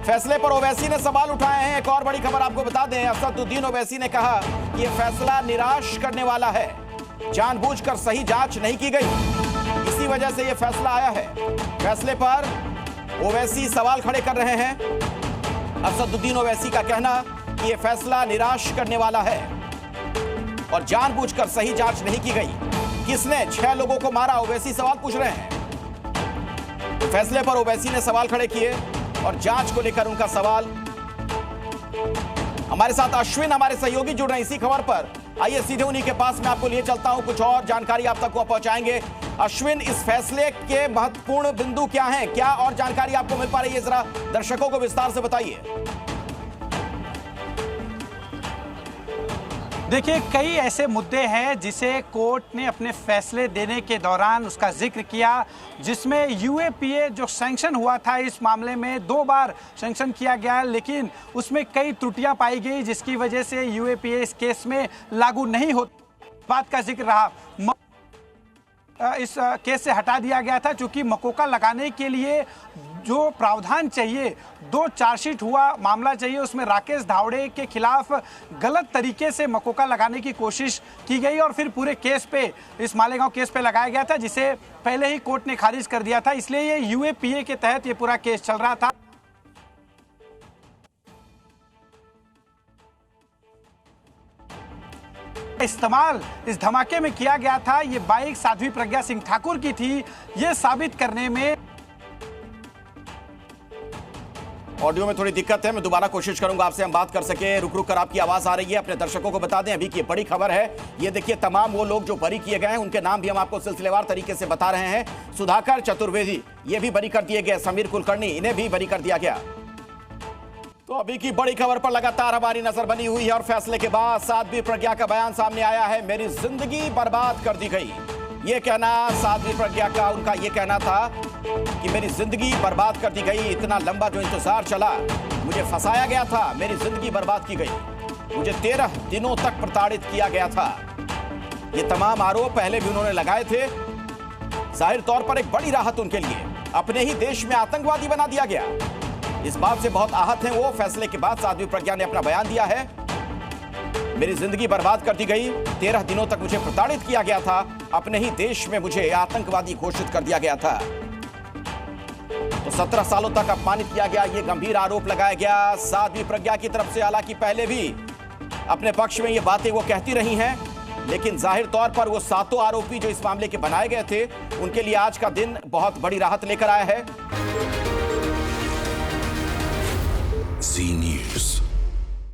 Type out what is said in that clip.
फैसले पर ओवैसी ने सवाल उठाए हैं। एक और बड़ी खबर आपको बता दें, असदुद्दीन ओवैसी ने कहा कि यह फैसला निराश करने वाला है, जानबूझकर सही जांच नहीं की गई, इसी वजह से यह फैसला आया है। फैसले पर ओवैसी सवाल खड़े कर रहे हैं। असदुद्दीन ओवैसी का कहना कि यह फैसला निराश करने वाला है और जानबूझकर सही जांच नहीं की गई। किसने 6 लोगों को मारा, ओवैसी सवाल पूछ रहे हैं। फैसले पर ओवैसी ने सवाल खड़े किए और जांच को लेकर उनका सवाल। हमारे साथ अश्विन हमारे सहयोगी जुड़ रहे हैं इसी खबर पर। आइए सीधे उन्हीं के पास मैं आपको लिए चलता हूं, कुछ और जानकारी आप तक को पहुंचाएंगे। अश्विन, इस फैसले के महत्वपूर्ण बिंदु क्या हैं, क्या और जानकारी आपको मिल पा रही है, जरा दर्शकों को विस्तार से बताइए। देखिए, कई ऐसे मुद्दे हैं जिसे कोर्ट ने अपने फैसले देने के दौरान उसका जिक्र किया, जिसमें यूएपीए जो सैंक्शन हुआ था इस मामले में 2 बार सैंक्शन किया गया, लेकिन उसमें कई त्रुटियां पाई गई जिसकी वजह से यूएपीए इस केस में लागू नहीं हो। बात का जिक्र रहा, इस केस से हटा दिया गया था क्योंकि मकोका लगाने के लिए जो प्रावधान चाहिए, 2 चार्जशीट हुआ मामला चाहिए, उसमें राकेश धावड़े के खिलाफ गलत तरीके से मकोका लगाने की कोशिश की गई और फिर पूरे केस पे, इस मालेगांव केस पे लगाया गया था, जिसे पहले ही कोर्ट ने खारिज कर दिया था। इसलिए ये यूएपीए के तहत ये पूरा केस चल रहा था। इस्तेमाल इस धमाके में किया गया था, ये बाइक साध्वी प्रज्ञा सिंह ठाकुर की थी, ये साबित करने में। ऑडियो में थोड़ी दिक्कत है, मैं दोबारा कोशिश करूंगा आपसे हम बात कर सके। रुक रुक कर आपकी आवाज आ रही है। अपने दर्शकों को बता दें अभी की बड़ी खबर है, ये देखिए तमाम वो लोग जो बरी किए गए हैं उनके नाम भी हम आपको सिलसिलेवार तरीके से बता रहे हैं। सुधाकर चतुर्वेदी ये भी बरी कर दिए गए, समीर कुलकर्णी इन्हें भी बरी कर दिया गया। तो अभी की बड़ी खबर पर लगातार हमारी नजर बनी हुई है और फैसले के बाद साध्वी प्रज्ञा का बयान सामने आया है। मेरी जिंदगी बर्बाद कर दी गई, ये कहना साध्वी प्रज्ञा का, उनका ये कहना था कि मेरी जिंदगी बर्बाद कर दी गई, इतना लंबा जो इंतजार चला, मुझे फंसाया गया था, मेरी जिंदगी बर्बाद की गई, मुझे 13 दिनों तक प्रताड़ित किया गया था। ये तमाम आरोप पहले भी उन्होंने लगाए थे। जाहिर तौर पर एक बड़ी राहत उनके लिए, अपने ही देश में आतंकवादी बना दिया गया। इस बात से बहुत आहत हैं वो। फैसले के बाद साध्वी प्रज्ञा ने अपना बयान दिया है, मेरी जिंदगी बर्बाद कर दी गई, 13 दिनों तक मुझे प्रताड़ित किया गया था, अपने ही देश में मुझे आतंकवादी घोषित कर दिया गया था। तो 17 सालों तक अपमानित किया गया, ये गंभीर आरोप लगाया गया साध्वी प्रज्ञा की तरफ से। हालांकि पहले भी अपने पक्ष में ये बातें वो कहती रही हैं, लेकिन जाहिर तौर पर वो 7 आरोपी जो इस मामले के बनाए गए थे, उनके लिए आज का दिन बहुत बड़ी राहत लेकर आया है। Zee News.